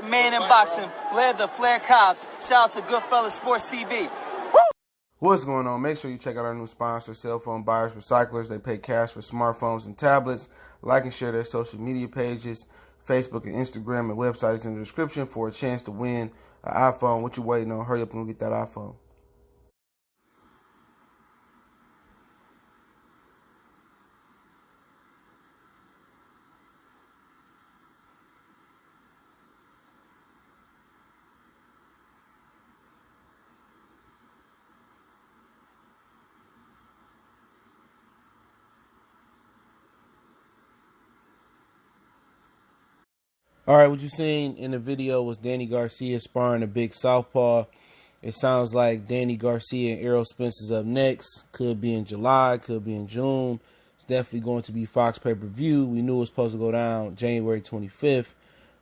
Man in boxing, led the Flair Cops. Shout out to Goodfellas Sports TV. What's going on? Make sure you check out our new sponsor, Cell Phone Buyers Recyclers. They pay cash for smartphones and tablets. Like and share their social media pages, Facebook and Instagram, and websites in the description for a chance to win an iPhone. What you waiting on? Hurry up and go get that iPhone. All right, what you seen in the video was Danny Garcia sparring a big Southpaw. It sounds like Danny Garcia and Errol Spence is up next. Could be in July, could be in June. It's definitely going to be Fox pay-per-view. We knew it was supposed to go down January 25th,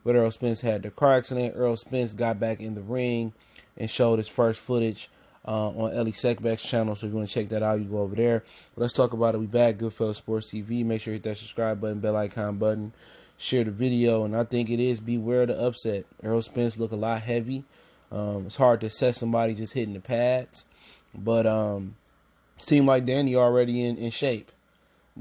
but Errol Spence had the car accident. Errol Spence got back in the ring and showed his first footage on Ellie Sekbeck's channel. So if you want to check that out, you go over there. But let's talk about it. We back, Goodfellas Sports TV. Make sure you hit that subscribe button, bell icon button. Share the video, and I think it is beware the upset. Errol Spence look a lot heavy. It's hard to assess somebody just hitting the pads, but seemed like Danny already in shape.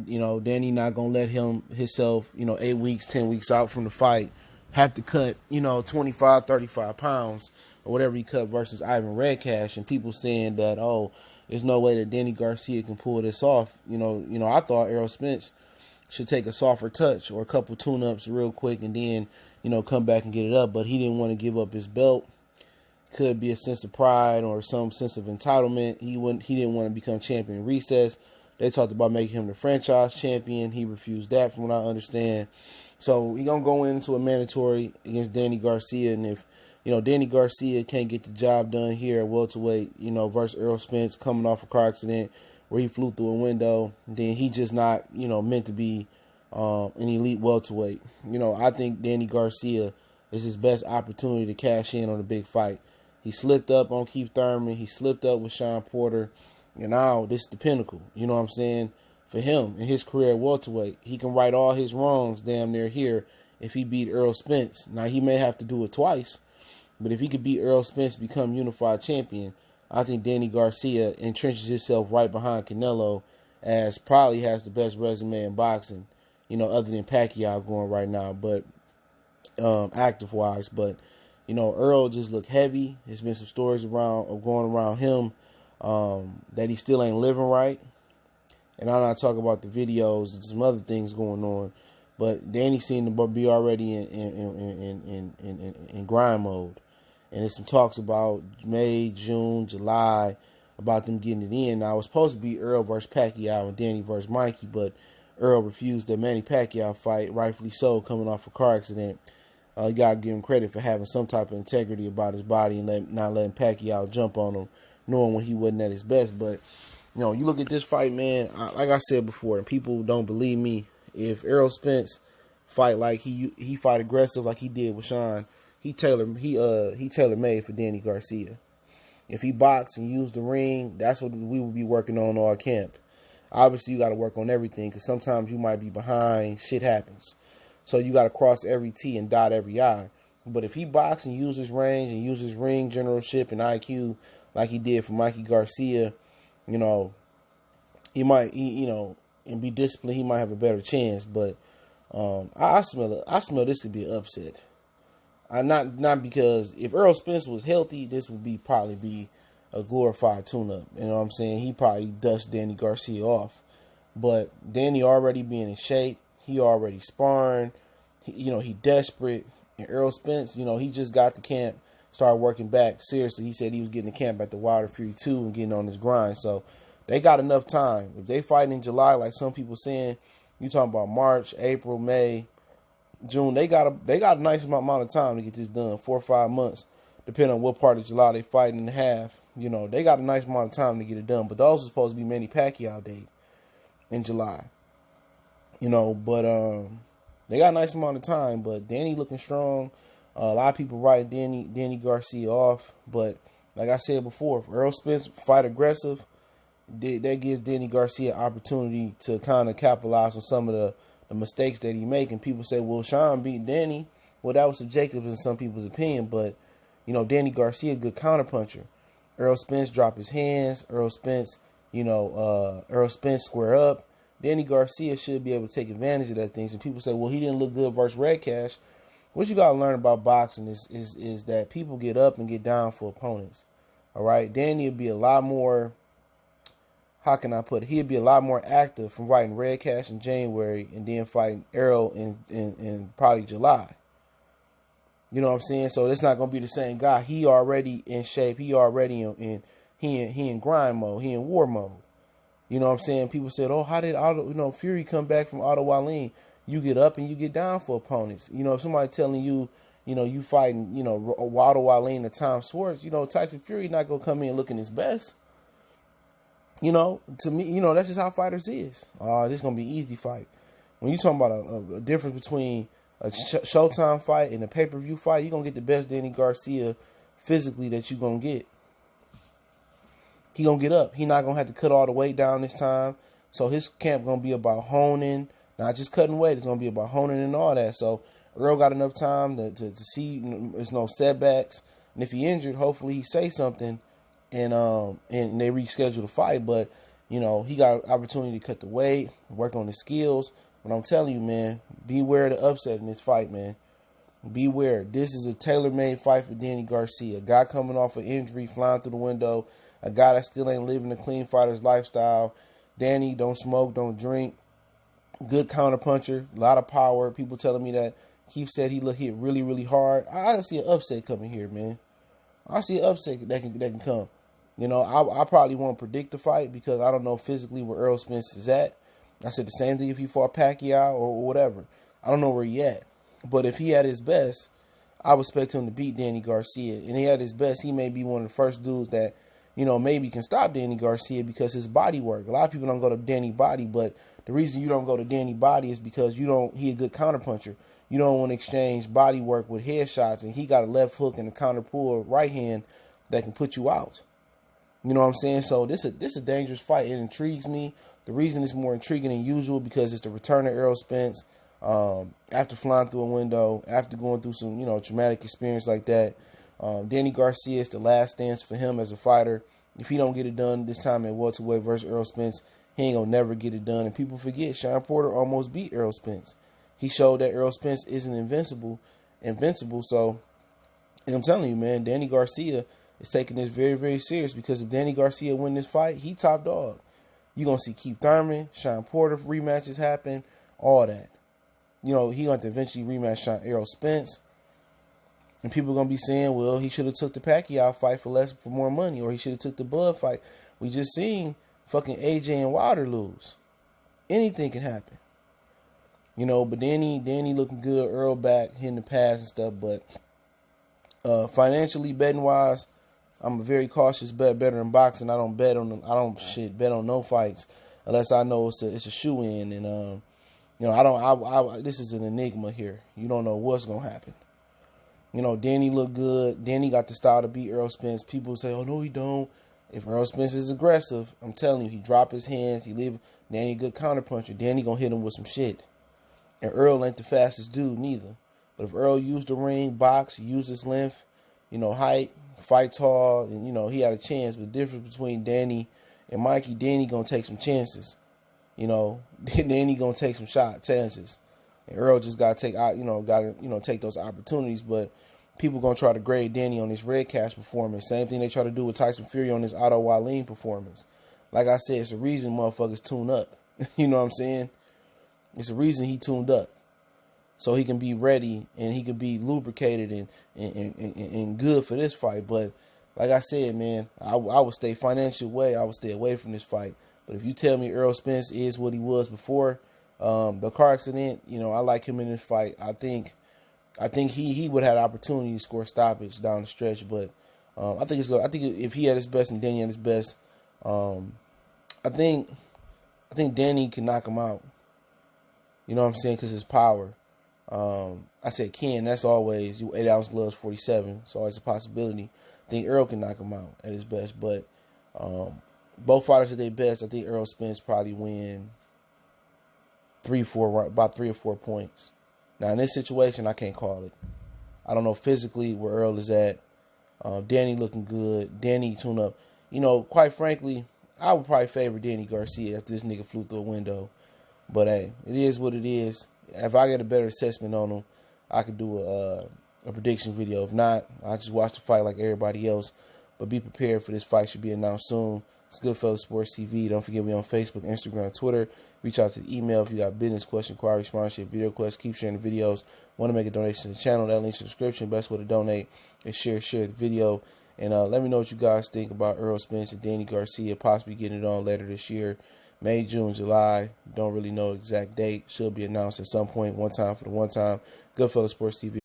You know, Danny not gonna let himself, 8 weeks, 10 weeks out from the fight, have to cut, 25, 35 pounds or whatever he cut versus Ivan Redcash, and people saying that, oh, there's no way that Danny Garcia can pull this off. I thought Errol Spence should take a softer touch or a couple tune-ups real quick and then, come back and get it up. But he didn't want to give up his belt. Could be a sense of pride or some sense of entitlement. He didn't want to become champion in recess. They talked about making him the franchise champion. He refused that from what I understand. So he's going to go into a mandatory against Danny Garcia. And if, Danny Garcia can't get the job done here at welterweight, versus Errol Spence coming off a car accident where he flew through a window, then he just not, meant to be an elite welterweight. I think Danny Garcia is his best opportunity to cash in on a big fight. He slipped up on Keith Thurman. He slipped up with Sean Porter. And now this is the pinnacle, for him in his career at welterweight. He can right all his wrongs damn near here if he beat Errol Spence. Now, he may have to do it twice, but if he could beat Errol Spence, become unified champion, I think Danny Garcia entrenches himself right behind Canelo as probably has the best resume in boxing, other than Pacquiao going right now, but active-wise. But, Earl just looked heavy. There's been some stories going around him that he still ain't living right. And I'm not talking about the videos and some other things going on, but Danny seemed to be already in grind mode. And there's some talks about May, June, July, about them getting it in. Now, it was supposed to be Earl versus Pacquiao and Danny versus Mikey, but Earl refused the Manny Pacquiao fight, rightfully so, coming off a car accident. You got to give him credit for having some type of integrity about his body and not letting Pacquiao jump on him, knowing when he wasn't at his best. But, you look at this fight, man, like I said before, and people don't believe me, if Errol Spence fight like he fight aggressive like he did with Sean, he tailor-made for Danny Garcia. If he boxed and used the ring, that's what we will be working on all camp. Obviously, you got to work on everything because sometimes you might be behind. Shit happens. So you got to cross every T and dot every I. But if he boxed and used his range and used his ring generalship and IQ like he did for Mikey Garcia, he might, and be disciplined, he might have a better chance. But I smell this could be an upset. Not because if Errol Spence was healthy, this would probably be a glorified tune-up. You know what I'm saying? He probably dust Danny Garcia off. But Danny already being in shape, he already sparring, he desperate. And Errol Spence, he just got to camp, started working back. Seriously, he said he was getting to camp at the Wilder Fury 2 and getting on his grind. So they got enough time. If they fight in July, like some people saying, you talking about March, April, May, June, they got a nice amount of time to get this done, 4 or 5 months, depending on what part of July they fighting in half. They got a nice amount of time to get it done. But those are supposed to be Manny Pacquiao date in July. But they got a nice amount of time. But Danny looking strong. A lot of people write Danny Garcia off. But like I said before, if Errol Spence fight aggressive, that gives Danny Garcia opportunity to kind of capitalize on some of the mistakes that he make. And people say, well, Sean beat Danny. Well, that was subjective in some people's opinion, but, you know, Danny Garcia, good counterpuncher. Errol Spence dropped his hands. Errol Spence square up. Danny Garcia should be able to take advantage of that things. And people say, well, he didn't look good versus Red Cash. What you got to learn about boxing is that people get up and get down for opponents. All right? Danny would be a lot more, how can I put it? He'd be a lot more active from fighting Red Cash in January and then fighting Errol in probably July. You know what I'm saying? So it's not going to be the same guy. He already in shape. He already in grind mode. He in war mode. You know what I'm saying? People said, oh, how did Fury come back from Otto Wallin? You get up and you get down for opponents. You know, if somebody telling you, you fighting, Otto Wallin or Tom Schwartz, Tyson Fury not going to come in looking his best. To me, that's just how fighters is. This is going to be an easy fight. When you talking about a difference between a Showtime fight and a pay-per-view fight, you're going to get the best Danny Garcia physically that you're going to get. He going to get up. He not going to have to cut all the weight down this time. So his camp going to be about honing, not just cutting weight. It's going to be about honing and all that. So Earl got enough time to see there's no setbacks. And if he injured, hopefully he say something and they reschedule the fight. But, he got an opportunity to cut the weight, work on his skills. But I'm telling you, man, beware of the upset in this fight, man. Beware. This is a tailor-made fight for Danny Garcia. A guy coming off an injury, flying through the window. A guy that still ain't living a clean fighter's lifestyle. Danny don't smoke, don't drink. Good counterpuncher. A lot of power. People telling me that. Keith said he hit really, really hard. I see an upset coming here, man. I see an upset that can come. I probably won't predict the fight because I don't know physically where Errol Spence is at. I said the same thing if he fought Pacquiao or whatever. I don't know where he at. But if he had his best, I would expect him to beat Danny Garcia. And he had his best, he may be one of the first dudes that, maybe can stop Danny Garcia because his body work. A lot of people don't go to Danny body, but the reason you don't go to Danny body is because he a good counterpuncher. You don't want to exchange body work with headshots, and he got a left hook and a counter pull right hand that can put you out. You know what I'm saying? So this a dangerous fight. It intrigues me. The reason it's more intriguing than usual because it's the return of Errol Spence after flying through a window, after going through some, traumatic experience like that. Danny Garcia is the last stance for him as a fighter. If he don't get it done this time at welterweight versus Errol Spence, he ain't gonna never get it done. And people forget Sean Porter almost beat Errol Spence. He showed that Errol Spence isn't invincible. So, and I'm telling you, man, Danny Garcia is taking this very, very serious because if Danny Garcia win this fight, he top dog. You're going to see Keith Thurman, Sean Porter rematches happen, all that. He going to eventually rematch Errol Spence. And people are going to be saying, well, he should have took the Pacquiao fight for more money, or he should have took the Bud fight. We just seen fucking AJ and Wilder lose. Anything can happen. But Danny looking good, Earl back, hitting the pass and stuff. But financially, betting-wise, I'm a very cautious better in boxing. I don't bet on no fights unless I know it's a shoe in, and this is an enigma here. You don't know what's gonna happen. Danny looked good. Danny got the style to beat Errol Spence. People say, "Oh no, he don't." If Errol Spence is aggressive, I'm telling you, he drop his hands. He leave Danny a good counterpuncher. Danny gonna hit him with some shit. And Earl ain't the fastest dude neither. But if Earl used the ring, box, used his length, height, fight tall, and he had a chance. But the difference between Danny and Mikey, Danny gonna take some chances. Danny gonna take some chances. And Earl just gotta take those opportunities. But people gonna try to grade Danny on his Red Cash performance. Same thing they try to do with Tyson Fury on his Otto Wallin performance. Like I said, it's the reason motherfuckers tune up. You know what I'm saying? It's the reason he tuned up. So he can be ready and he can be lubricated and good for this fight. But like I said, man, I would stay financial way. I would stay away from this fight. But if you tell me Errol Spence is what he was before the car accident, I like him in this fight. I think he would have the opportunity to score stoppage down the stretch. But I think if he had his best and Danny had his best, I think Danny can knock him out. You know what I'm saying? Because his power. I said can. That's always 8-ounce gloves, 47. So it's a possibility. I think Earl can knock him out at his best. But both fighters at their best. I think Errol Spence probably win about 3 or 4 points. Now, in this situation, I can't call it. I don't know physically where Errol is at. Danny looking good. Danny tune up. You know, quite frankly, I would probably favor Danny Garcia if this nigga flew through a window. But, hey, it is what it is. If I get a better assessment on him, I could do a prediction video. If not, I'll just watch the fight like everybody else. But be prepared for this fight. Should be announced soon. It's Goodfellas Sports TV. Don't forget me on Facebook, Instagram, Twitter. Reach out to the email if you got business, question, inquiry, sponsorship, video requests. Keep sharing the videos. Want to make a donation to the channel? That link's in the description. Best way to donate is share the video. And let me know what you guys think about Errol Spence and Danny Garcia possibly getting it on later this year. May, June, July. Don't really know exact date. Should be announced at some point. One time for the one time. Goodfellas Sports TV.